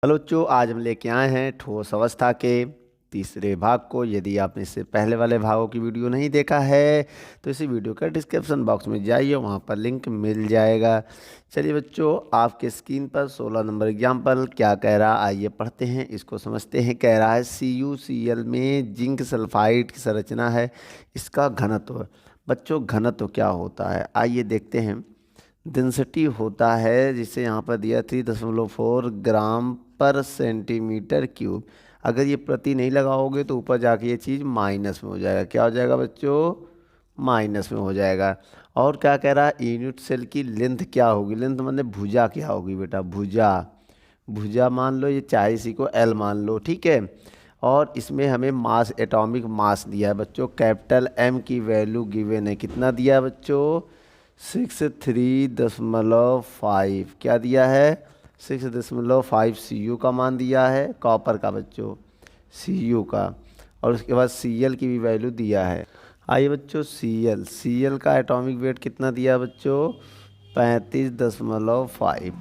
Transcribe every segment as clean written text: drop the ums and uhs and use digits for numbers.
Hello बच्चों, आज हम लेके आए हैं ठोस अवस्था के तीसरे भाग को। यदि आपने इससे पहले वाले भागों की वीडियो नहीं देखा है तो इसी वीडियो का डिस्क्रिप्शन बॉक्स में जाइए, वहाँ पर लिंक मिल जाएगा। चलिए बच्चों, आपके स्क्रीन पर 16 नंबर एग्जाम्पल क्या कह रहा है, आइए पढ़ते हैं, इसको समझते हैं। कह रहा है CuCl में जिंक सल्फाइड की संरचना है, इसका घनत्व। बच्चों घनत्व क्या होता है आइए देखते हैं। डेंसिटी होता है जिसे यहाँ पर दिया 3.4 ग्राम पर सेंटीमीटर क्यूब। अगर ये प्रति नहीं लगाओगे तो ऊपर जाके ये चीज़ माइनस में हो जाएगा। क्या हो जाएगा बच्चों? माइनस में हो जाएगा। और क्या कह रहा है, यूनिट सेल की लेंथ क्या होगी? लेंथ मतलब भुजा क्या होगी बेटा? भुजा। भुजा मान लो, ये चाहे इसी को एल मान लो, ठीक है। और इसमें हमें मास, एटॉमिक मास दिया है बच्चों। कैपिटल एम की वैल्यू गिवन है, कितना दिया है बच्चों? 63.5। क्या दिया है? 6.5 Cu का मान दिया है, कॉपर का बच्चों, Cu का। और उसके बाद Cl की भी वैल्यू दिया है। आइए बच्चों, Cl का एटॉमिक वेट कितना दिया है बच्चों? 35.5।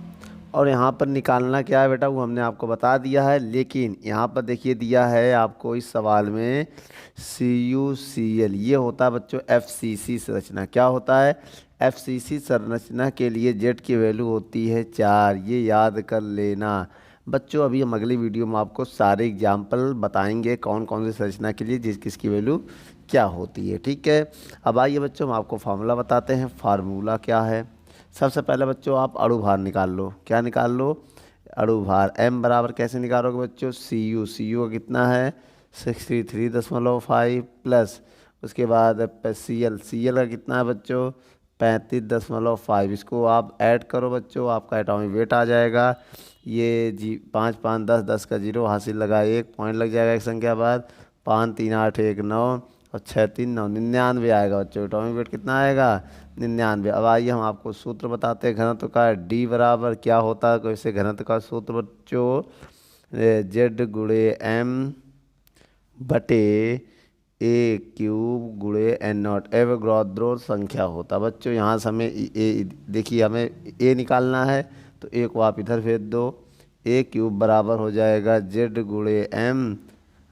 और यहाँ पर निकालना क्या है बेटा, वो हमने आपको बता दिया है। लेकिन यहाँ पर देखिए दिया है आपको इस सवाल में CuCl, ये होता है बच्चों FCC संरचना। क्या होता है? FCC संरचना के लिए जेड की वैल्यू होती है 4, ये याद कर लेना बच्चों। अभी हम अगली वीडियो में आपको सारे एग्जाम्पल बताएंगे कौन कौन सी संरचना के लिए किसकी वैल्यू क्या होती है, ठीक है। अब आइए बच्चों, हम आपको फार्मूला बताते हैं। फार्मूला क्या है? सबसे पहले बच्चों आप अणु भार निकाल लो। क्या निकाल लो? अणु भार। m बराबर कैसे निकालोगे बच्चों? Cu का कितना है? 63.5 प्लस उसके बाद Cl का कितना है बच्चों? 35.5। इसको आप ऐड करो बच्चों, आपका एटॉमिक वेट आ जाएगा। ये जी 5 5 10 10 का जीरो हासिल लगा, 1 पॉइंट लग जाएगा एक संख्या बाद। 5 3 8 1 9 और 6 3 9, 99 आएगा बच्चों। एटॉमिक वेट कितना आएगा? 99। अब आइए हम आपको सूत्र बताते हैं घनत्व का। डी बराबर क्या होता है वैसे घनत्व का सूत्र बच्चों? जेड गुणे एम बटे ए क्यूब गुणे एन नॉट। एवोगाद्रो संख्या होता बच्चों। यहाँ से हमें देखिए हमें ए निकालना है, तो ए को आप इधर भेज दो। ए क्यूब बराबर हो जाएगा जेड गुणे एम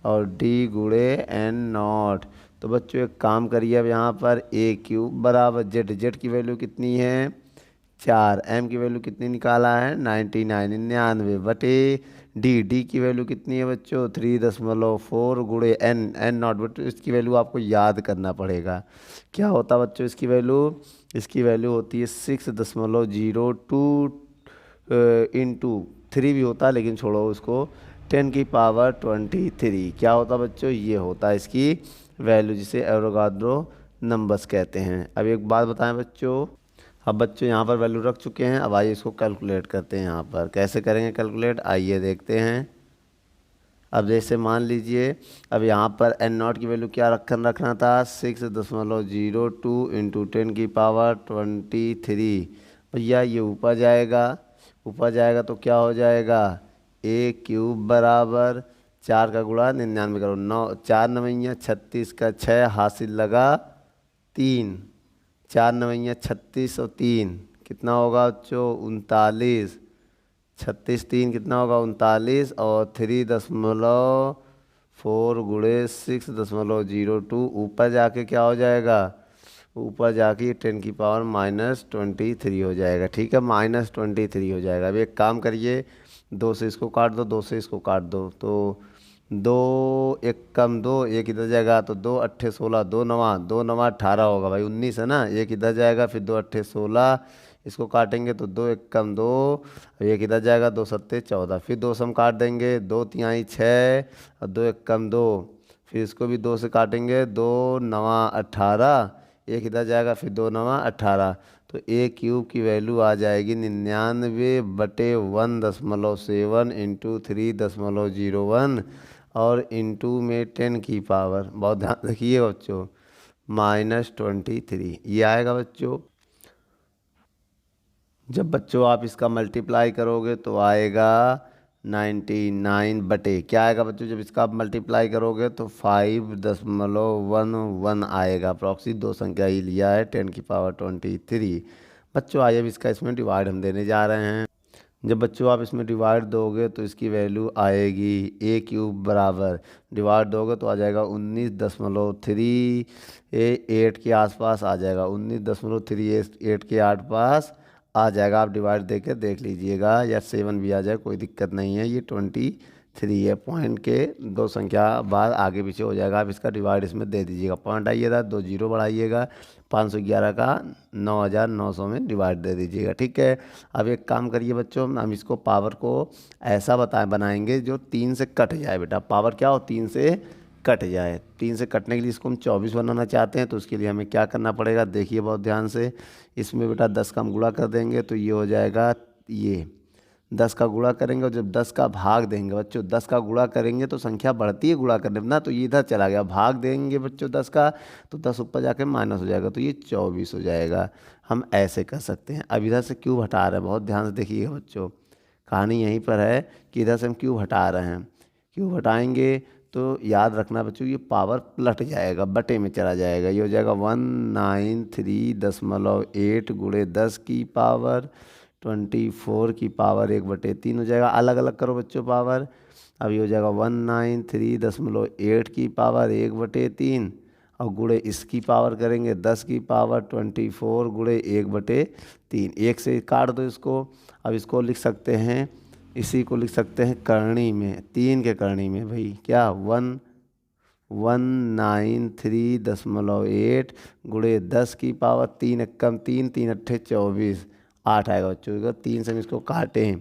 और डी गुणे एन नॉट। तो बच्चों एक काम करिए, अब यहाँ पर ए क्यूब बराबर जेड की वैल्यू कितनी है? 4। एम की वैल्यू कितनी निकाला है? 99, 99 बटे डी की वैल्यू कितनी है बच्चों? 3.4 गुणे एन नॉट। बच्चों इसकी वैल्यू आपको याद करना पड़ेगा। क्या होता बच्चों इसकी वैल्यू? इसकी वैल्यू होती है 6.02 इंटू 3 भी होता है लेकिन छोड़ो उसको, 10⁻23। क्या होता बच्चों? ये होता है इसकी वैल्यू, जिसे एवोगाद्रो नंबर्स कहते हैं। अब एक बात बताएं बच्चों, अब बच्चों यहाँ पर वैल्यू रख चुके हैं, अब आइए इसको कैलकुलेट करते हैं। यहाँ पर कैसे करेंगे कैलकुलेट, आइए देखते हैं। अब जैसे मान लीजिए, अब यहाँ पर एन नॉट की वैल्यू क्या रखना था? 6.02 इंटू 10⁻23। भैया ये ऊपर जाएगा, ऊपर जाएगा तो क्या हो जाएगा? ए क्यूब बराबर 4 का गुणा 99 करो, 9 4 नवैया 36 का 6 हासिल लगा 3, 4 नवैया 36 और 3 कितना होगा बच्चों? 39। 36 3 कितना होगा? 39 और 3.4 गुणे 6.02 ऊपर जाके क्या हो जाएगा? ऊपर जाके 10⁻23 हो जाएगा, ठीक है। -23 हो जाएगा। अब एक काम करिए, 2 से इसको काट दो, 2 से इसको काट दो, तो 2 एक कम 2, एक इधर जाएगा तो 2 अट्ठे 16, 2 नवा 2 नवा 18 होगा भाई, 19 है ना। एक इधर जाएगा, फिर 2 अट्ठे 16, इसको काटेंगे तो 2 एक कम 2, एक इधर जाएगा, 2 सत्ते 14, फिर 2 से हम काट देंगे, 2 तिहाई 6 और 2 एक कम 2, फिर इसको भी 2 से काटेंगे, 2 नवा 18, एक इधर जाएगा, फिर 2 नवा 18। तो ए क्यूब की वैल्यू आ जाएगी 99/1.7 इंटू 3.01 और इंटू में 10 की पावर, बहुत ध्यान रखिए बच्चों, -23 ये आएगा बच्चों। जब बच्चों आप इसका मल्टीप्लाई करोगे तो आएगा 99 बटे क्या आएगा बच्चों? जब इसका आप मल्टीप्लाई करोगे तो 5.11 आएगा। प्रॉक्सी 2 संख्या ही लिया है, 10⁻23। बच्चों आइए अब इसका इसमें डिवाइड हम देने जा रहे हैं। जब बच्चों आप इसमें डिवाइड दोगे तो इसकी वैल्यू आएगी ए क्यूब बराबर, डिवाइड दोगे तो आ जाएगा 19.38 के आसपास आ जाएगा, 19.38 के आसपास आ जाएगा। आप डिवाइड दे के देख लीजिएगा, या 7 भी आ जाए कोई दिक्कत नहीं है। ये 23 है, पॉइंट के 2 संख्या बाद आगे पीछे हो जाएगा। आप इसका डिवाइड इसमें दे दीजिएगा, पॉइंट आइएगा 2 जीरो बढ़ाइएगा, 511 का 9900 में डिवाइड दे दीजिएगा। ठीक है। अब एक काम करिए बच्चों, हम इसको पावर को ऐसा बनाएंगे जो 3 से कट जाए। बेटा पावर क्या हो, 3 से कट जाए। 3 से कटने के लिए इसको हम 24 बनाना चाहते हैं, तो उसके लिए हमें क्या करना पड़ेगा, देखिए बहुत ध्यान से। इसमें बेटा 10 का हम गुणा कर देंगे तो ये हो जाएगा, ये 10 का गुणा करेंगे, और जब 10 का भाग देंगे बच्चों, 10 का गुणा करेंगे तो संख्या बढ़ती है गुणा करने में ना, तो ये इधर चला गया। भाग देंगे बच्चों 10 का, तो 10 ऊपर जाके माइनस हो जाएगा, तो ये 24 हो जाएगा। हम ऐसे कर सकते हैं। अब इधर से क्यूब हटा रहे हैं, बहुत ध्यान से देखिएगा बच्चों, कहानी यहीं पर है कि इधर से हम क्यूब हटा रहे हैं। क्यूब हटाएंगे तो याद रखना बच्चों, ये पावर पलट जाएगा, बटे में चला जाएगा। ये हो जाएगा 193.8 गुणे 10 की पावर 24 की पावर 1/3 हो जाएगा। अलग अलग करो बच्चों पावर। अब ये हो जाएगा 193.8 की पावर 1/3, और गुणे इसकी पावर करेंगे 10 की पावर 24 गुणे 1/3। 1 से काट दो इसको। अब इसको लिख सकते हैं, इसी को लिख सकते हैं करणी में, 3 के करणी में भाई, क्या 193.8 गुणे 10 की पावर 3 एकम 3, 3 अट्ठे 24, 8 आएगा बच्चों। 3 से हम इसको काटें,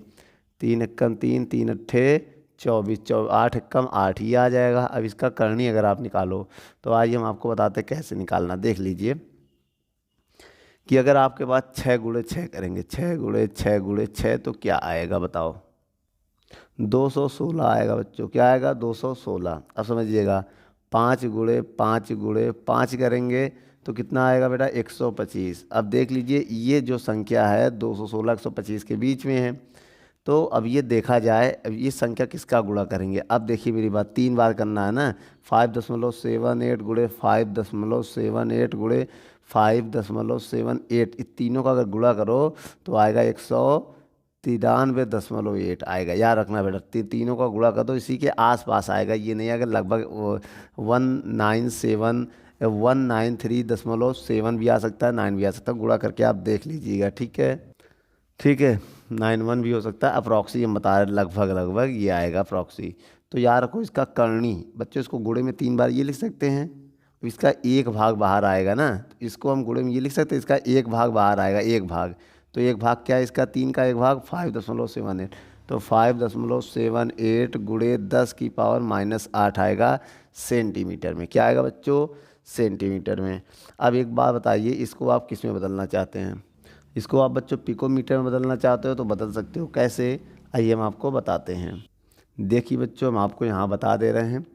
3 एकम 3, 3 अट्ठे 24, 8 एकम 8 ही आ जाएगा। अब इसका करणी अगर आप निकालो तो आइए हम आपको बताते हैं कैसे निकालना। देख लीजिए कि अगर आपके पास 6 गुणे 6 करेंगे, 6 गुणे 6 गुणे 6, तो क्या आएगा बताओ, 216 आएगा बच्चों। क्या आएगा, 216। अब समझिएगा 5 गुणे 5 गुणे 5 करेंगे तो कितना आएगा बेटा, 125। अब देख लीजिए ये जो संख्या है 216 125 के बीच में है। तो अब ये देखा जाए, अब ये संख्या किसका गुणा करेंगे। अब देखिए मेरी बात, 3 बार करना है ना। 5.78 गुणे 5.78 गुणे 5.78, इस तीनों का अगर गुणा करो तो आएगा 193.8 आएगा। याद रखना बेटा, तीनों का गुणा कर दो, इसी के आसपास आएगा, ये नहीं आएगा लगभग 193.7 भी आ सकता है, 9 भी आ सकता है। गुणा करके आप देख लीजिएगा। ठीक है, ठीक है, 91 भी हो सकता है। अप्रॉक्सी हम बता रहे, लगभग लगभग ये आएगा अप्रॉक्सी। तो याद रखो इसका करणी बच्चों, इसको गुणे में 3 बार ये लिख सकते हैं, इसका एक भाग बाहर आएगा ना, तो इसको हम गुणे में ये लिख सकते हैं, इसका एक भाग बाहर आएगा, एक भाग। तो एक भाग क्या है इसका, 3 का एक भाग 5.78, तो 5.78 गुणे 10 की पावर -8 आएगा सेंटीमीटर में। क्या आएगा बच्चों, सेंटीमीटर में। अब एक बात बताइए, इसको आप किस में बदलना चाहते हैं। इसको आप बच्चों पिकोमीटर में बदलना चाहते हो तो बदल सकते हो। कैसे, आइए हम आपको बताते हैं। देखिए बच्चों, हम आपको यहाँ बता दे रहे हैं,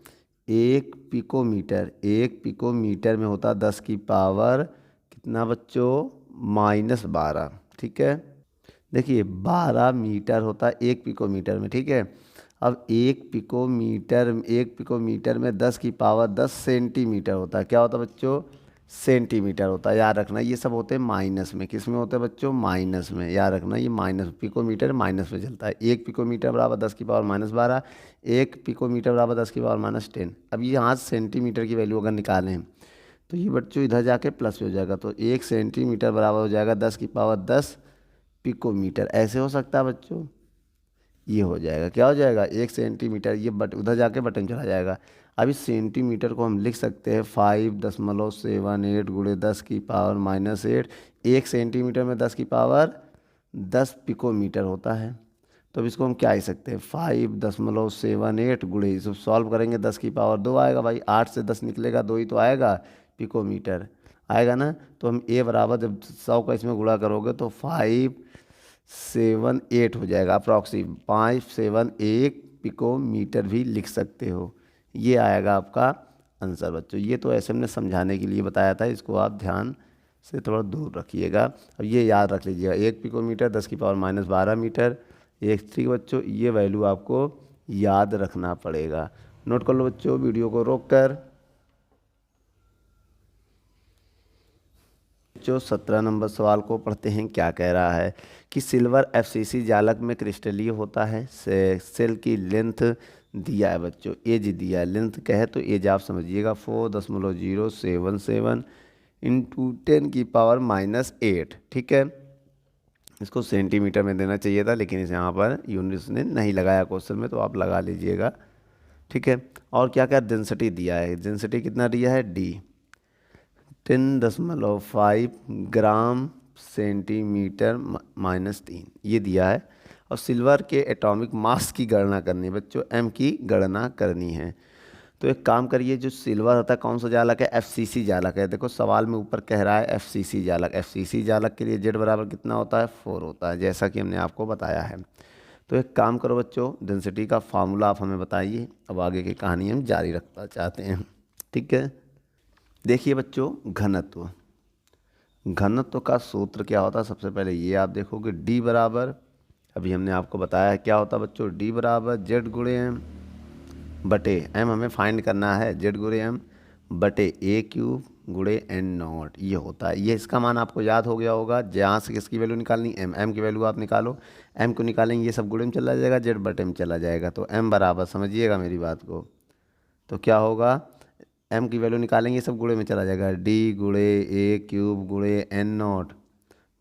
एक पिकोमीटर में होता 10 की पावर कितना बच्चों, -12। ठीक है, देखिए 12 मीटर होता है 1 पिकोमीटर में। ठीक है, अब 1 पिकोमीटर में 10 की पावर 10 सेंटीमीटर होता है। क्या होता है बच्चों, सेंटीमीटर होता है। याद रखना ये सब होते हैं माइनस में, किस में होते हैं बच्चों, माइनस में। याद रखना ये माइनस, पिकोमीटर माइनस में चलता है। 1 पिकोमीटर बराबर 10 की पावर -12, 1 पिकोमीटर बराबर 10 की पावर -10। अब ये यहाँ सेंटीमीटर की वैल्यू अगर निकालें तो ये बच्चों इधर जाके प्लस हो जाएगा, तो 1 सेंटीमीटर बराबर हो जाएगा 10 की पावर 10 पिकोमीटर। ऐसे हो सकता है बच्चों, ये हो जाएगा, क्या हो जाएगा, 1 सेंटीमीटर, ये उधर जाके बटन चला जाएगा। अब इस सेंटीमीटर को हम लिख सकते हैं 5.78 गुणे 10 की पावर -8। 1 सेंटीमीटर में 10 की पावर 10 पिकोमीटर होता है। तो अब इसको हम क्या लिख सकते हैं, 5.78 गुणे, इसको सॉल्व करेंगे 10 की पावर 2 आएगा भाई, 8 से 10 निकलेगा 2 ही तो आएगा, पिकोमीटर आएगा ना। तो हम ए बराबर जब 100 का इसमें गुणा करोगे तो 578 हो जाएगा अप्रॉक्सी, 571 पिकोमीटर भी लिख सकते हो। ये आएगा आपका आंसर बच्चों। ये तो ऐसे हमने समझाने के लिए बताया था, इसको आप ध्यान से थोड़ा दूर रखिएगा। अब ये याद रख लीजिएगा, 1 पिकोमीटर 10 की पावर -12 मीटर। ठीक बच्चों, ये वैल्यू आपको याद रखना पड़ेगा। नोट कर लो बच्चों, वीडियो को रोक कर। जो 17 नंबर सवाल को पढ़ते हैं, क्या कह रहा है कि सिल्वर एफसीसी जालक में क्रिस्टलीय होता है। सेल की लेंथ दिया है बच्चों, एज दिया है, लेंथ कहे तो एज आप समझिएगा 4.077 इंटू 10⁻⁸। ठीक है, इसको सेंटीमीटर में देना चाहिए था, लेकिन इस यहाँ पर यूनिट्स ने नहीं लगाया क्वेश्चन में, तो आप लगा लीजिएगा। ठीक है, और क्या क्या डेंसिटी दिया है, डेंसिटी कितना दिया है, डी 10.5 ग्राम सेंटीमीटर -3 ये दिया है। और सिल्वर के एटॉमिक मास की गणना करनी है बच्चों, एम की गणना करनी है। तो एक काम करिए, जो सिल्वर होता है कौन सा जालक है, एफसीसी जालक है। देखो सवाल में ऊपर कह रहा है एफसीसी जालक, एफसीसी जालक के लिए जेड बराबर कितना होता है, 4 होता है, जैसा कि हमने आपको बताया है। तो एक काम करो बच्चों, डेंसिटी का फार्मूला आप हमें बताइए। अब आगे की कहानी हम जारी रखना चाहते हैं। ठीक है, देखिए बच्चों, घनत्व, घनत्व का सूत्र क्या होता है, सबसे पहले ये आप देखोगे डी बराबर, अभी हमने आपको बताया है क्या होता है बच्चों, डी बराबर जेड गुणे एम बटे एम, हमें फाइंड करना है जेड गुणे एम बटे ए क्यूब गुणे एन नॉट, ये होता है। ये इसका मान आपको याद हो गया होगा, जहाँ से किसकी वैल्यू निकालनी, एम, एम की वैल्यू आप निकालो, एम को निकालेंगे ये सब गुणे में चला जाएगा, जेड बटे में चला जाएगा, तो एम बराबर, समझिएगा मेरी बात को, तो क्या होगा, एम की वैल्यू निकालेंगे ये सब गुणे में चला जाएगा, डी गुणे ए क्यूब गुणे एन नॉट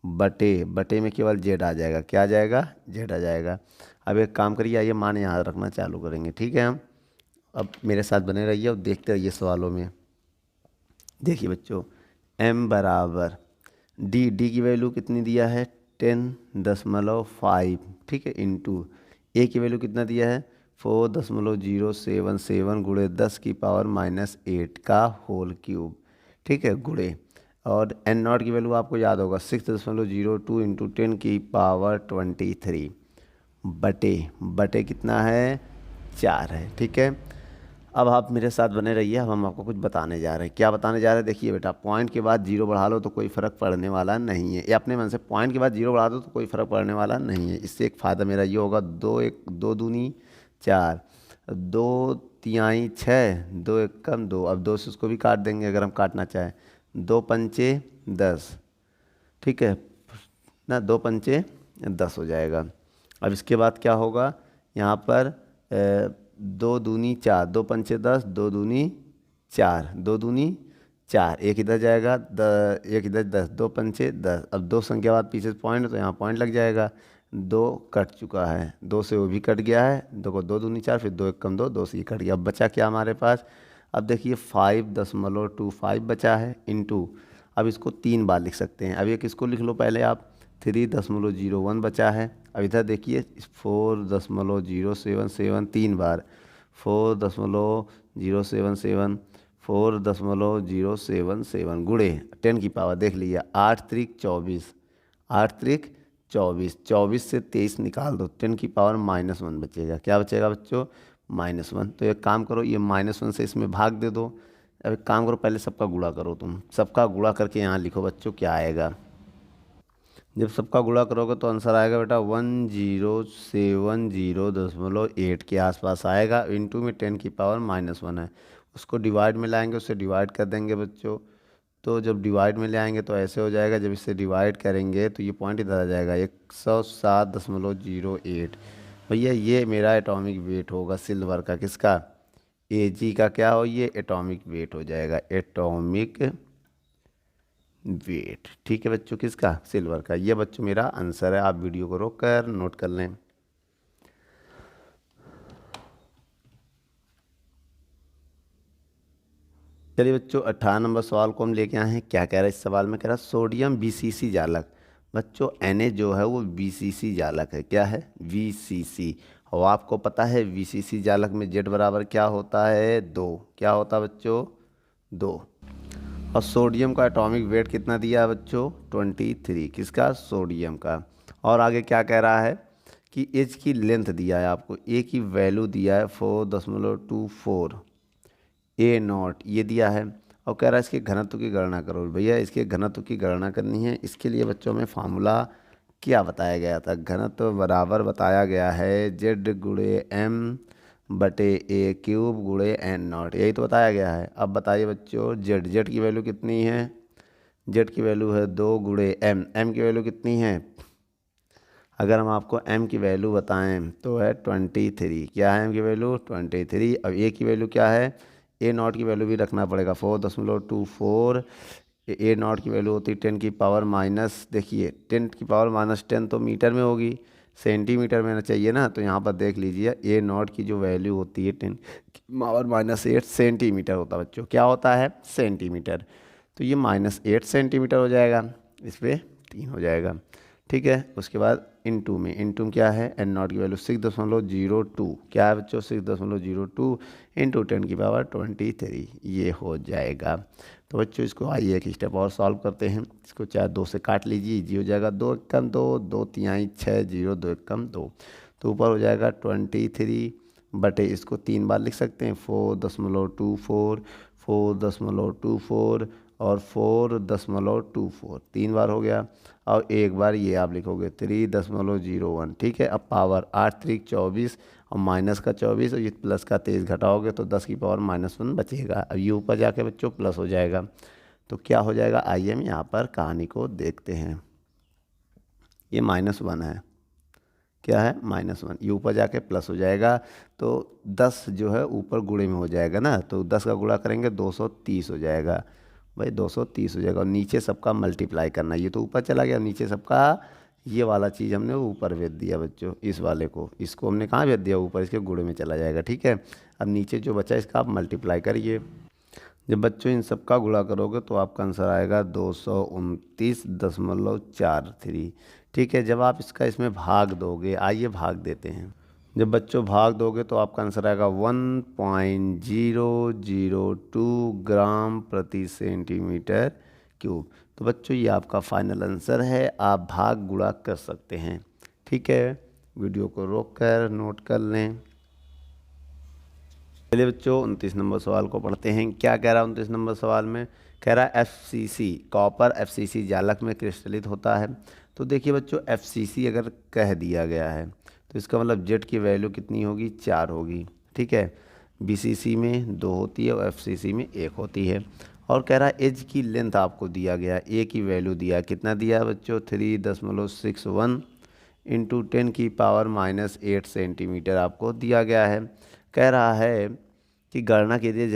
बटे, बटे में केवल जेड आ जाएगा, क्या आ जाएगा, जेड आ जाएगा। अब एक काम करिए, आइए मान यहाँ रखना चालू करेंगे। ठीक है, हम अब मेरे साथ बने रहिए और देखते रहिए सवालों में। देखिए बच्चों, m बराबर डी, डी की वैल्यू कितनी दिया है, 10.5, ठीक है, इंटू ए की वैल्यू कितना दिया है, 4.077 गुणे 10⁻⁸ का होल क्यूब, ठीक है, गुणे, और एन नॉट की वैल्यू आपको याद होगा 6.02 इंटू 10⁻23 बटे, बटे कितना है, 4 है। ठीक है, अब आप मेरे साथ बने रहिए, अब हम आपको कुछ बताने जा रहे हैं। क्या बताने जा रहे हैं, देखिए बेटा, पॉइंट के बाद जीरो बढ़ा लो तो कोई फ़र्क पड़ने वाला नहीं है, ये अपने मन से, पॉइंट के बाद जीरो बढ़ा दो तो कोई फ़र्क पड़ने वाला नहीं है। इससे एक फ़ायदा मेरा ये होगा, 2 दूनी 4, 2 तिहाई 6, 2 एकम 2, अब 2 से उसको भी काट देंगे अगर हम काटना चाहें, 2 पंचे 10, ठीक है ना, 2 पंचे 10 हो जाएगा। अब इसके बाद क्या होगा, यहाँ पर 2 दूनी 4, 2 पंचे 10, 2 दूनी 4, 2 दूनी 4, एक इधर जाएगा, एक इधर 10, 2 पंचे 10, अब 2 संख्या बाद पीछे पॉइंट, तो यहाँ पॉइंट लग जाएगा, 2 कट चुका है, 2 से वो भी कट गया है, देखो 2 दूनी 4, फिर 2 एकम 2, 2 से ये कट गया। अब बचा क्या हमारे पास, अब देखिए 5.25 बचा है, इंटू, अब इसको 3 बार लिख सकते हैं। अब ये किसको लिख लो पहले आप, 3.01 बचा है। अब इधर देखिए 4.077 3 बार, 4.077, 4.077 गुणे 10 की पावर, देख लीजिए 8 त्रिक 24, 8 त्रिक 24, 24 से 23 निकाल दो, 10 की पावर -1 बचेगा, क्या बचेगा बच्चों, -1। तो एक काम करो, ये -1 से इसमें भाग दे दो। अब एक काम करो, पहले सबका गुणा करो, तुम सबका गुणा करके यहाँ लिखो बच्चों, क्या आएगा, जब सबका गुणा करोगे तो आंसर आएगा बेटा 1070.8 के आसपास आएगा, इंटू में 10 की पावर -1 है, उसको डिवाइड में लाएंगे, उससे डिवाइड कर देंगे बच्चों। तो जब डिवाइड में ले आएंगे तो ऐसे हो जाएगा, जब इससे डिवाइड करेंगे तो ये पॉइंट इधर आ जाएगा 107.08। भैया ये मेरा एटॉमिक वेट होगा सिल्वर का, किसका, Ag का क्या हो, ये एटॉमिक वेट हो जाएगा, एटॉमिक वेट। ठीक है बच्चों, किसका, सिल्वर का। ये बच्चों मेरा आंसर है, आप वीडियो को रोक कर नोट कर लें। चलिए बच्चों, 18 नंबर सवाल को हम लेके आए हैं। क्या कह रहा है इस सवाल में, कह रहा है सोडियम बीसीसी जालक, बच्चों Na जो है वो बीसीसी जालक है, क्या है, VCC, और आपको पता है VCC जालक में जेड बराबर क्या होता है, 2, क्या होता है बच्चों, 2। और सोडियम का एटॉमिक वेट कितना दिया है बच्चों, 23, किसका, सोडियम का। और आगे क्या कह रहा है कि एच की लेंथ दिया है आपको, ए की वैल्यू दिया है 4.24, ए नॉट ये दिया है, और कह रहा है इसके घनत्व की गणना करो। भैया इसके घनत्व की गणना करनी है, इसके लिए बच्चों में फार्मूला क्या बताया गया था, घनत्व बराबर बताया गया है जेड गुणे एम बटे ए क्यूब गुणे एन नॉट, यही तो बताया गया है। अब बताइए बच्चों, जेड, जेड की वैल्यू कितनी है, जेड की वैल्यू है 2 गुणे एम, एम की वैल्यू कितनी है, अगर हम आपको m की वैल्यू बताएं तो है 23। क्या है m की वैल्यू 23। अब a की वैल्यू क्या है, a नॉट की वैल्यू भी रखना पड़ेगा 4.24। a नॉट की वैल्यू होती है 10 की पावर माइनस, देखिए 10 की पावर माइनस 10 तो मीटर में होगी, सेंटीमीटर में ना चाहिए ना, तो यहाँ पर देख लीजिए a नॉट की जो वैल्यू होती है 10 की पावर माइनस 8 सेंटीमीटर होता है बच्चों, क्या होता है सेंटीमीटर। तो ये -8 सेंटीमीटर हो जाएगा, इस पर 3 हो जाएगा। ठीक है, उसके बाद इनटू में क्या है, एन नॉट की वैल्यू 6.02, क्या है बच्चों 6.02 इंटू 10 की पावर 23, ये हो जाएगा। तो बच्चों इसको आइए एक स्टेप और सॉल्व करते हैं। इसको चाहे 2 से काट लीजिए, इजी हो जाएगा। 2 एकम 2, 2 तिहाई 6, 0 2 एकम 2, तो ऊपर हो जाएगा 23 बटे, इसको 3 बार लिख सकते हैं 4.24, 4.24 और 4.24, 3 बार हो गया। और एक बार ये आप लिखोगे 3.01। ठीक है, अब पावर 8 3 24 और माइनस का 24 और ये प्लस का 23 घटाओगे तो 10 की पावर -1 बचेगा। अब ये ऊपर जाके बच्चों प्लस हो जाएगा, तो क्या हो जाएगा, आइए हम यहाँ पर कहानी को देखते हैं। ये -1 है, क्या है -1, ये ऊपर जाके प्लस हो जाएगा, तो 10 जो है ऊपर गुणे में हो जाएगा ना, तो 10 का गुणा करेंगे 230 हो जाएगा भाई, 230 हो जाएगा। और नीचे सबका मल्टीप्लाई करना, ये तो ऊपर चला गया, नीचे सबका ये वाला चीज़ हमने ऊपर भेज दिया बच्चों, इस वाले को, इसको हमने कहाँ भेज दिया, ऊपर, इसके गुणे में चला जाएगा। ठीक है, अब नीचे जो बचा इसका आप मल्टीप्लाई करिए। जब बच्चों इन सबका गुणा करोगे तो आपका आंसर आएगा 229.43। ठीक है, जब आप इसका इसमें भाग दोगे, आइए भाग देते हैं। जब बच्चों भाग दोगे तो आपका आंसर आएगा 1.002 ग्राम प्रति सेंटीमीटर क्यूब। तो बच्चों ये आपका फाइनल आंसर है, आप भाग गुणा कर सकते हैं। ठीक है, वीडियो को रोक कर नोट कर लें। चलिए बच्चों 29 नंबर सवाल को पढ़ते हैं। क्या कह रहा है 29 नंबर सवाल में, कह रहा है FCC कॉपर FCC जालक में क्रिस्टलित होता है। तो देखिए बच्चों FCC अगर कह दिया गया है तो इसका मतलब जेड की वैल्यू कितनी होगी, 4 होगी। ठीक है, BCC में 2 होती है और FCC में 1 होती है। और कह रहा है एज की लेंथ आपको दिया गया, ए की वैल्यू दिया, कितना दिया है बच्चों 3.61 इंटू 10 की पावर -8 सेंटीमीटर आपको दिया गया है। कह रहा है कि गणना के लिए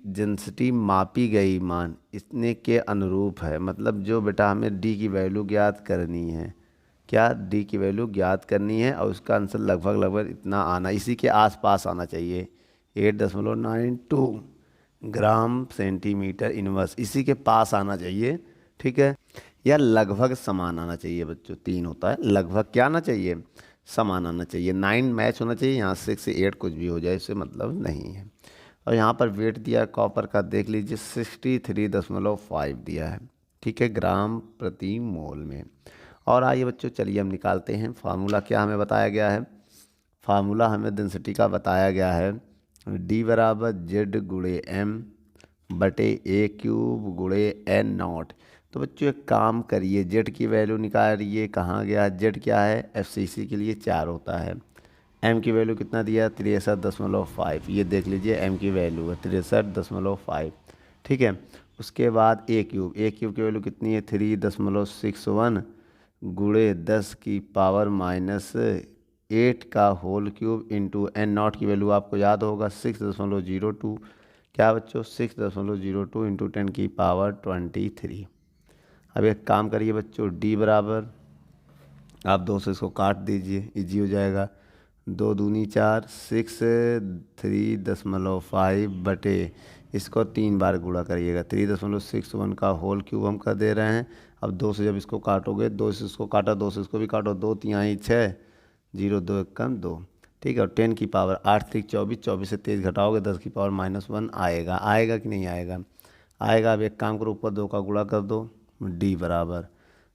डेंसिटी मापी गई मान इतने के अनुरूप है, मतलब जो बेटा हमें डी की वैल्यू ज्ञात करनी है, क्या डी की वैल्यू ज्ञात करनी है, और उसका आंसर लगभग इतना आना, इसी के आसपास आना चाहिए 8.92 ग्राम सेंटीमीटर इनवर्स, इसी के पास आना चाहिए। ठीक है, या लगभग समान आना चाहिए बच्चों, 3 होता है, लगभग क्या आना चाहिए, समान आना चाहिए। 9 मैच होना चाहिए, यहाँ 6 से 8 कुछ भी हो जाए इससे मतलब नहीं है। और यहाँ पर वेट दिया कॉपर का, देख लीजिए 63.5 दिया है। ठीक है, ग्राम प्रति मोल में। और आइए बच्चों चलिए हम निकालते हैं फार्मूला, क्या हमें बताया गया है, फार्मूला हमें डेंसिटी का बताया गया है, डी बराबर जेड गुणे एम बटे ए क्यूब गुणे एन नॉट। तो बच्चों एक काम करिए, जेड की वैल्यू निकालिए, कहाँ गया, जेड क्या है FCC के लिए 4 होता है, एम की वैल्यू कितना दिया 63.5, ये देख लीजिए एम की वैल्यू है 63.5। ठीक है, उसके बाद ए क्यूब की वैल्यू कितनी है 3.61 गुणे 10 की पावर -8 का whole cube into N naught की वैल्यू आपको याद होगा 6.02, क्या बच्चों 6.02 इंटू 10 की पावर 23। अब एक काम करिए बच्चों, डी बराबर, आप 2 से इसको काट दीजिए, इजी हो जाएगा, 2 दूनी 4, 63.5 बटे, इसको 3 बार गुणा करिएगा, 3.61 का होल क्यूब हम कर दे रहे हैं। अब 2 से जब इसको काटोगे, 2 से इसको काटा, 2 से इसको भी काटो, 2 तिहाई 6, 0 2 एकम 2। ठीक है, और 10 की पावर 8 3 24, 24 से 23 घटाओगे 10 की पावर -1 आएगा, आएगा कि नहीं आएगा, आएगा। अब एक काम करो, ऊपर 2 का गुणा कर दो, डी बराबर,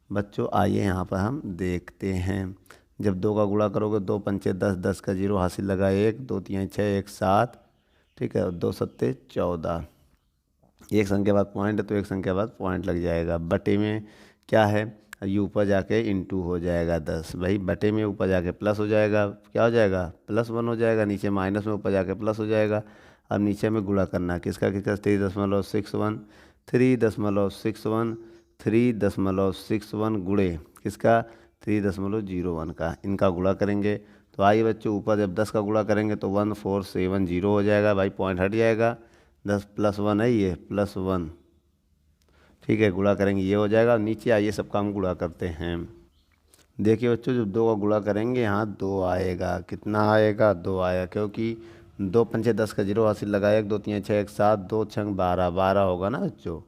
बच्चों आइए यहाँ पर हम देखते हैं, जब 2 का गुणा करोगे 2 पंचे 10, 10 का 0 हासिल लगा 1, 2 तिहाई 6 1 7। ठीक है, और 2 सत्ते 14, एक संख्या बाद पॉइंट है तो एक संख्या बाद पॉइंट लग जाएगा। बटे में क्या है, ये ऊपर जाके इंटू हो जाएगा 10, भाई बटे में ऊपर जाके प्लस हो जाएगा, क्या हो जाएगा +1 हो जाएगा, नीचे माइनस में ऊपर जाके प्लस हो जाएगा। अब नीचे में गुणा करना किसका 3.61, 3.61 3.61 गुणे किसका 3.01 का, इनका गुणा करेंगे। तो आइए बच्चों ऊपर जब 10 का गुणा करेंगे तो 1470 हो जाएगा भाई, पॉइंट हट जाएगा। 10 + 1 है ये +1, ठीक है, गुणा करेंगे ये हो जाएगा। नीचे आइए सबका हम गुणा करते हैं। देखिए बच्चों जब 2 का गुणा करेंगे यहाँ 2 आएगा, कितना आएगा 2 आएगा, क्योंकि 2 पंचे 10 का 0 हासिल लगाया, 2 3 6 1 7, 2 6 12, 12 होगा ना बच्चों,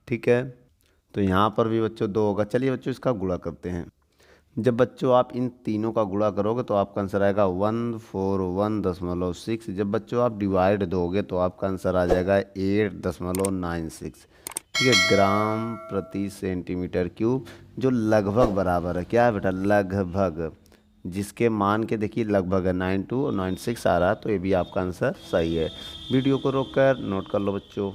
ठीक है। तो यहाँ पर भी बच्चों 2 होगा। चलिए बच्चों इसका गुणा करते हैं। जब बच्चों आप इन तीनों का गुणा करोगे तो आपका आंसर आएगा 141.6। जब बच्चों आप डिवाइड दोगे तो आपका आंसर आ जाएगा 8.96, ठीक है, ग्राम प्रति सेंटीमीटर क्यूब, जो लगभग बराबर है क्या है बेटा, लगभग, जिसके मान के देखिए लगभग है 92 और 96 आ रहा है, तो ये भी आपका आंसर सही है। वीडियो को रोककर नोट कर लो बच्चों।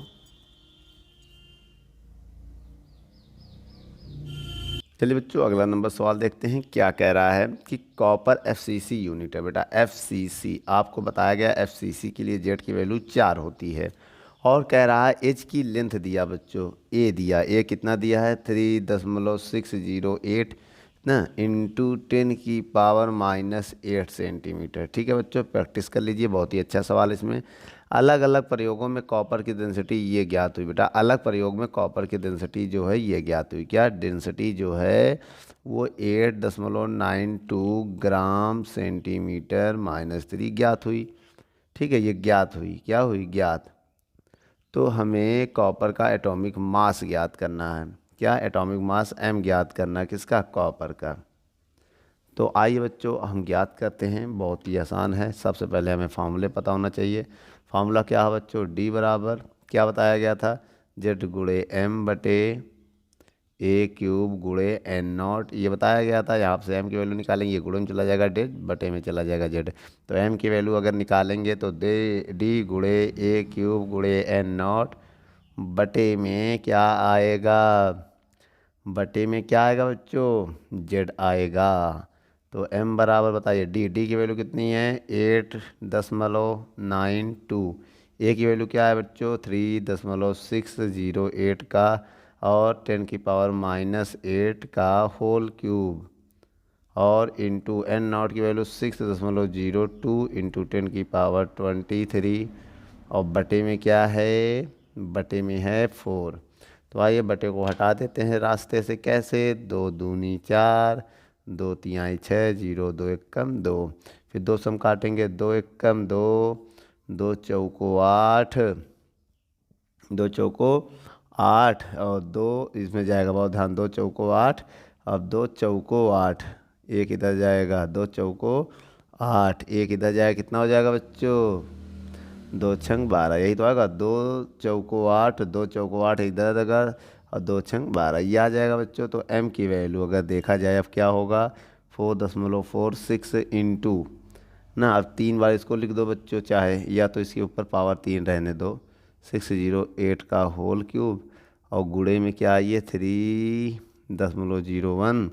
चलिए बच्चों अगला नंबर सवाल देखते हैं क्या कह रहा है कि कॉपर एफसीसी यूनिट है बेटा, एफसीसी आपको बताया गया एफसीसी के लिए जेड की वैल्यू 4 होती है, और कह रहा है एच की लेंथ दिया बच्चों, ए दिया, ए कितना दिया है 3.608 ना इंटू 10⁻⁻8 सेंटीमीटर, ठीक है बच्चों, प्रैक्टिस कर लीजिए, बहुत ही अच्छा सवाल। इसमें अलग अलग प्रयोगों में कॉपर की डेंसिटी ये ज्ञात हुई बेटा, अलग प्रयोग में कॉपर की डेंसिटी जो है ये ज्ञात हुई, क्या डेंसिटी जो है वो 8.92 ग्राम सेंटीमीटर -3 ज्ञात हुई, ठीक है, ये ज्ञात हुई, क्या हुई ज्ञात। तो हमें कॉपर का एटॉमिक मास ज्ञात करना है, क्या एटॉमिक मास m ज्ञात करना है, किसका कॉपर का। तो आइए बच्चों हम ज्ञात करते हैं, बहुत ही आसान है। सबसे पहले हमें फार्मूले पता होना चाहिए। फार्मूला क्या है बच्चों, D बराबर क्या बताया गया था, जेड गुणे m बटे ए क्यूब गुणे n0, ये बताया गया था। यहाँ से m की वैल्यू निकालेंगे, ये गुणे में चला जाएगा d, बटे में चला जाएगा z। तो m की वैल्यू अगर निकालेंगे तो D गुणे ए क्यूब गुणे n0 बटे में क्या आएगा, बटे में क्या आएगा बच्चों z आएगा। तो m बराबर बताइए d की वैल्यू कितनी है 8.92, ए की वैल्यू क्या है बच्चों 3.608 का, और 10⁻⁻8 का होल क्यूब, और इंटू n0 की वैल्यू 6.02 इंटू 10⁻23, और बटे में क्या है, बटे में है 4। तो आइए बटे को हटा देते हैं रास्ते से, कैसे, 2 दूनी 4, 2 तिहाई 6, 0 2 एकम 2, फिर 2 सम काटेंगे, 2 एकम 2, 2 चौको 8, 2 चौको 8, और 2 इसमें जाएगा, बहुत ध्यान, 2 चौको 8, अब 2 चौको 8, एक इधर जाएगा, 2 चौको 8, एक इधर जाएगा, कितना हो जाएगा बच्चों 2 छंग 12, यही तो आएगा, 2 चौको 8, 2 चौको 8 इधर अगर, और 2 छंग 12 ये आ जाएगा बच्चों। तो m की वैल्यू अगर देखा जाए अब क्या होगा 4.46 इंटू ना, अब 3 बार इसको लिख दो बच्चों चाहे, या तो इसके ऊपर पावर 3 रहने दो, 608 का होल क्यूब, और गुणे में क्या आइए 3.01,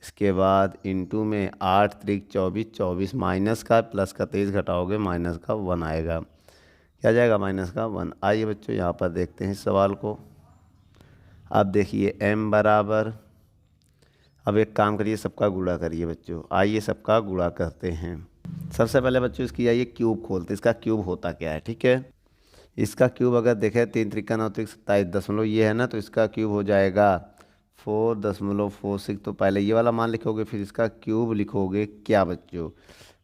इसके बाद इंटू में 8 त्रिक 24, 24 माइनस का प्लस का 23 घटाओगे माइनस का 1 आएगा, क्या जाएगा माइनस का 1। आइए बच्चों यहाँ पर देखते हैं इस सवाल को। अब देखिए m बराबर, अब एक काम करिए सबका गुणा करिए बच्चों, आइए सबका गुणा करते हैं। सबसे पहले बच्चों इसकी आइए क्यूब खोलते, इसका क्यूब होता क्या है, ठीक है। इसका क्यूब अगर देखें 3 त्रिका 9 त्रिक 27 दशमलव ये है ना, तो इसका क्यूब हो जाएगा 4.46। तो पहले ये वाला मान लिखोगे, फिर इसका क्यूब लिखोगे क्या बच्चों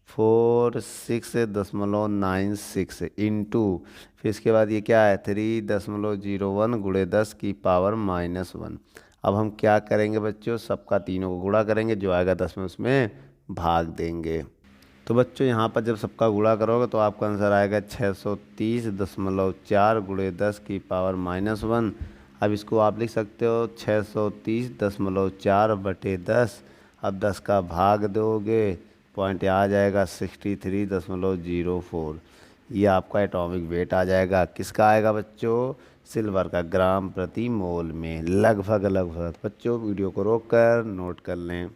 46.96 इंटू, फिर इसके बाद ये क्या है 3.01 गुणे 10 की पावर -1। अब हम क्या करेंगे बच्चों, सबका तीनों को गुणा करेंगे, जो आएगा 10 में उसमें भाग देंगे। तो बच्चों यहाँ पर जब सबका गुणा करोगे तो आपका आंसर आएगा 630.4 गुणे 10 की पावर -1। अब इसको आप लिख सकते हो 630.4 बटे 10, अब 10 का भाग दोगे, पॉइंट आ जाएगा 63.04, ये आपका एटॉमिक वेट आ जाएगा, किसका आएगा बच्चों, सिल्वर का, ग्राम प्रति मोल में, लगभग लगभग। बच्चों वीडियो को रोककर नोट कर लें।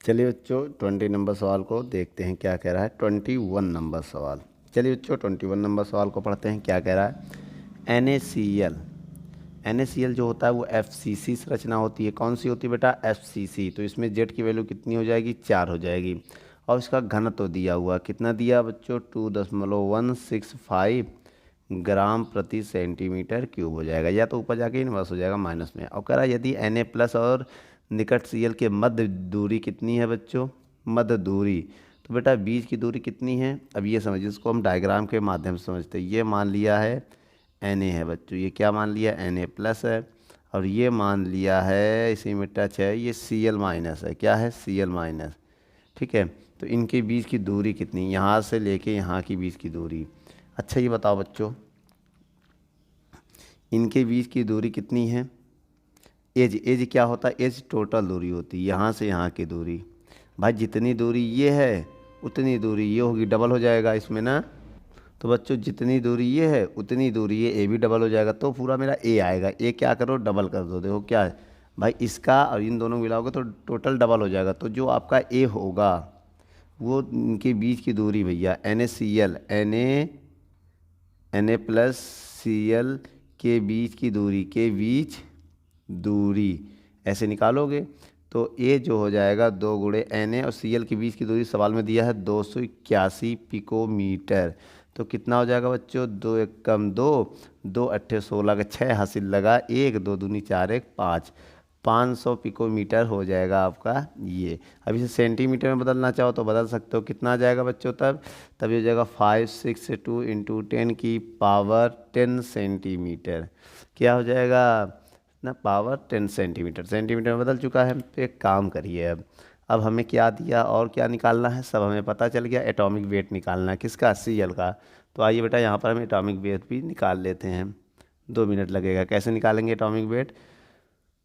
चलिए बच्चों 20 नंबर सवाल को देखते हैं क्या कह रहा है। 21 नंबर सवाल, चलिए बच्चों 21 नंबर सवाल को पढ़ते हैं, क्या कह रहा है। NaCl, NaCl जो होता है वो FCC संरचना होती है। कौन सी होती है बेटा, FCC। तो इसमें जेड की वैल्यू कितनी हो जाएगी, 4 हो जाएगी। और इसका घनत्व तो दिया हुआ, कितना दिया बच्चों, 2.165 ग्राम प्रति सेंटीमीटर क्यूब हो जाएगा, या तो ऊपर जाके इन्वर्स हो जाएगा माइनस में। और कह रहा है यदि Na प्लस और निकट Cl के मध्य दूरी कितनी है बच्चों, मध्य दूरी, तो बेटा बीच की दूरी कितनी है। अब ये समझिए, इसको हम डायग्राम के माध्यम से समझते हैं। ये मान लिया है Na है बच्चों, ये क्या मान लिया, Na प्लस है, और ये मान लिया है, इसी में टच है, ये Cl माइनस है, क्या है, Cl माइनस। ठीक है, तो इनके बीच की दूरी कितनी, यहाँ से लेके यहाँ की बीच की दूरी। अच्छा ये बताओ बच्चों, इनके बीच की दूरी कितनी है। एज क्या होता है, एज टोटल दूरी होती है, यहाँ से यहाँ की दूरी। भाई जितनी दूरी ये है उतनी दूरी ये होगी, डबल हो जाएगा इसमें ना। तो बच्चों जितनी दूरी ये है उतनी दूरी ये ए भी डबल हो जाएगा, तो पूरा मेरा ए आएगा। ए क्या करो, डबल कर दो। देखो क्या है भाई, इसका और इन दोनों मिलाओगे तो टोटल डबल हो जाएगा। तो जो आपका ए होगा वो इनके बीच की दूरी भैया NaCl, Na प्लस Cl के बीच की दूरी, के बीच दूरी ऐसे निकालोगे तो ए जो हो जाएगा 2 गुणे Na और Cl के बीच की दूरी सवाल में दिया है 281 पिकोमीटर। तो कितना हो जाएगा बच्चों, 2 एक कम 2, 2 अट्ठे 16 का 6 हासिल लगा, 1 2 दूनी 4 1 5, 500 पिकोमीटर हो जाएगा आपका ये। अब इसे सेंटीमीटर में बदलना चाहो तो बदल सकते हो। कितना आ जाएगा बच्चों, तब ये हो जाएगा 562 इंटू 10 की पावर 10 सेंटीमीटर। क्या हो जाएगा ना, पावर 10 सेंटीमीटर। सेंटीमीटर में बदल चुका है। तो एक काम करिए, अब हमें क्या दिया और क्या निकालना है, सब हमें पता चल गया। एटॉमिक वेट निकालना है, किसका, Cl का। तो आइए बेटा यहाँ पर हम एटॉमिक वेट भी निकाल लेते हैं, 2 मिनट लगेगा। कैसे निकालेंगे एटॉमिक वेट,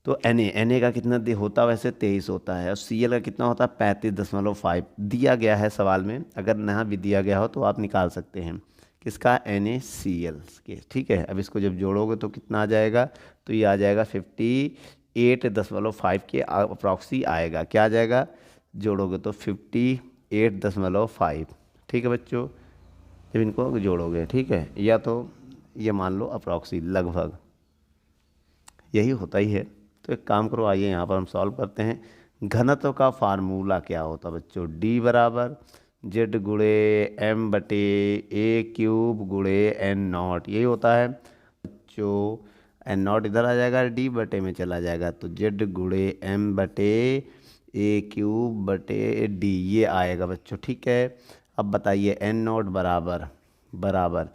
तो Na का कितना होता है, वैसे 23 होता है, और Cl का कितना होता है, 35.5 दिया गया है सवाल में। अगर यहाँ भी दिया गया हो तो आप निकाल सकते हैं, किसका, NaCl के। ठीक है, अब इसको जब जोड़ोगे तो कितना आ जाएगा, तो ये आ जाएगा 58.5 के अप्रॉक्सी आएगा। क्या आ जाएगा, जोड़ोगे तो 58.5। ठीक है बच्चों, जब इनको जोड़ोगे, ठीक है, या तो ये मान लो अप्रॉक्सी, लगभग यही होता ही है। तो एक काम करो, आइए यहाँ पर हम सॉल्व करते हैं। घनत्व का फार्मूला क्या होता है बच्चों, D बराबर जेड गुणे M बटे A क्यूब गुणे N0, यही होता है बच्चों। N0 इधर आ जाएगा, D बटे में चला जाएगा, तो जेड गुणे M बटे A क्यूब बटे D ये आएगा बच्चों। ठीक है, अब बताइए N0 बराबर बराबर,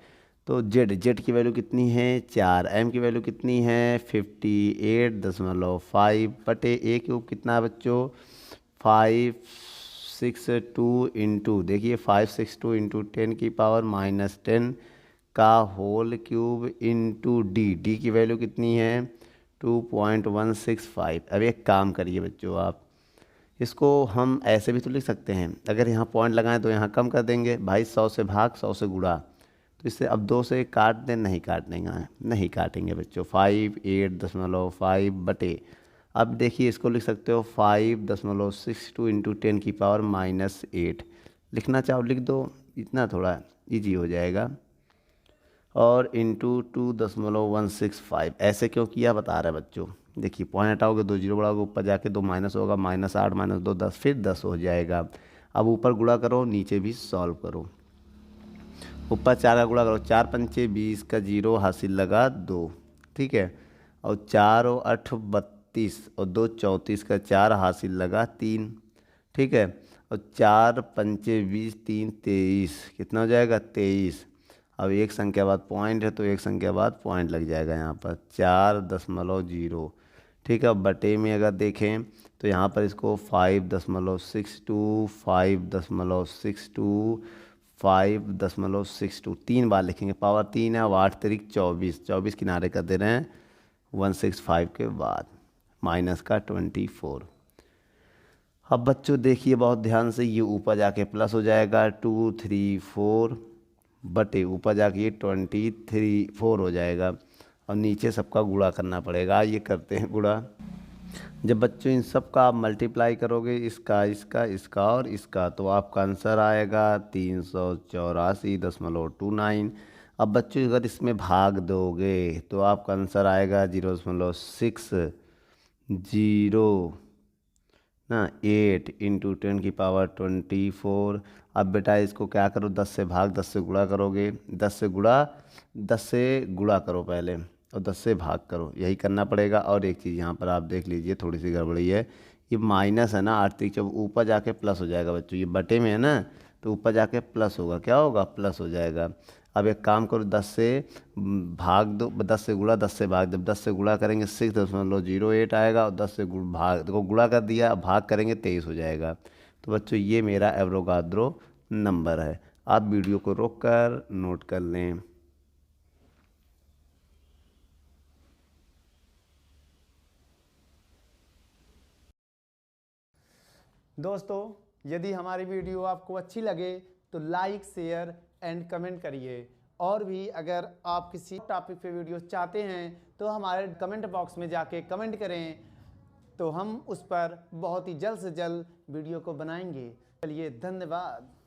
तो जेड की वैल्यू कितनी है, 4, M की वैल्यू कितनी है, 58.5 बटे A क्यूब कितना है बच्चों, 562 इंटू, देखिए 562 इंटू 10 की पावर -10 का होल क्यूब इंटू डी की वैल्यू कितनी है, 2.165। अब एक काम करिए बच्चों, आप इसको हम ऐसे भी तो लिख सकते हैं, अगर यहाँ पॉइंट लगाएं तो यहाँ कम कर देंगे भाई, 100 से भाग 100 से गुणा, तो इससे अब 2 से काट दें, नहीं काट देंगे, नहीं काटेंगे बच्चों। 58.5 बटे, अब देखिए इसको लिख सकते हो 5.62 इंटू 10 की पावर -8। लिखना चाहो लिख दो, इतना थोड़ा इजी हो जाएगा। और इंटू 2.165 ऐसे क्यों किया बता रहे बच्चों, देखिए पॉइंट हटाओगे 2 जीरो बढ़ाओगे, ऊपर जाके 2 माइनस होगा, -8 -2 10, फिर 10 हो जाएगा। अब ऊपर गुणा करो, नीचे भी सॉल्व करो। ऊपर 4 का गुणा करो, 4 पंचे 20 का 0 हासिल लगा 2, ठीक है, और 4 और 8 32 और 2 34 का 4 हासिल लगा 3, ठीक है, और 4 पंचे 20 3 23, कितना हो जाएगा 23। अब एक संख्या बाद पॉइंट है तो एक संख्या बाद पॉइंट लग जाएगा यहाँ पर 4.0, ठीक है। अब बटे में अगर देखें तो यहाँ पर इसको 5.62 5.62 5.62 3 बार लिखेंगे, पावर 3 है, अब 8 3 24, 24 किनारे कर दे रहे हैं 165 के बाद माइनस का 24। अब बच्चों देखिए बहुत ध्यान से, ये ऊपर जाके प्लस हो जाएगा 2 3 4 बटे ऊपर जाके ये 24 हो जाएगा, और नीचे सबका गुणा करना पड़ेगा। ये करते हैं गुणा, जब बच्चों इन सब का आप मल्टीप्लाई करोगे, इसका इसका इसका और इसका, तो आपका आंसर आएगा 384.29। अब बच्चों अगर इसमें भाग दोगे तो आपका आंसर आएगा 0.60 ना 8 × 10⁻24। अब बेटा इसको क्या करो, 10 से भाग, 10 से गुणा करोगे, 10 से गुणा करो पहले और 10 से भाग करो, यही करना पड़ेगा। और एक चीज़ यहाँ पर आप देख लीजिए, थोड़ी सी गड़बड़ी है, ये माइनस है ना 8 जब ऊपर जाके प्लस हो जाएगा बच्चों, ये बटे में है ना, तो ऊपर जाके प्लस होगा, क्या होगा, प्लस हो जाएगा। अब एक काम करो, 10 से भाग दो, 10 से गुणा, 10 से भाग, जब 10 से गुणा करेंगे 6.08 आएगा, और 10 से भाग देखो, गुणा कर दिया, भाग करेंगे 23 हो जाएगा। तो बच्चों ये मेरा एवोगाद्रो नंबर है। आप वीडियो को रोक कर नोट कर लें। दोस्तों, यदि हमारी वीडियो आपको अच्छी लगे तो लाइक, शेयर एंड कमेंट करिए। और भी अगर आप किसी टॉपिक पे वीडियो चाहते हैं तो हमारे कमेंट बॉक्स में जाके कमेंट करें, तो हम उस पर बहुत ही जल्द से जल्द वीडियो को बनाएंगे। चलिए, धन्यवाद।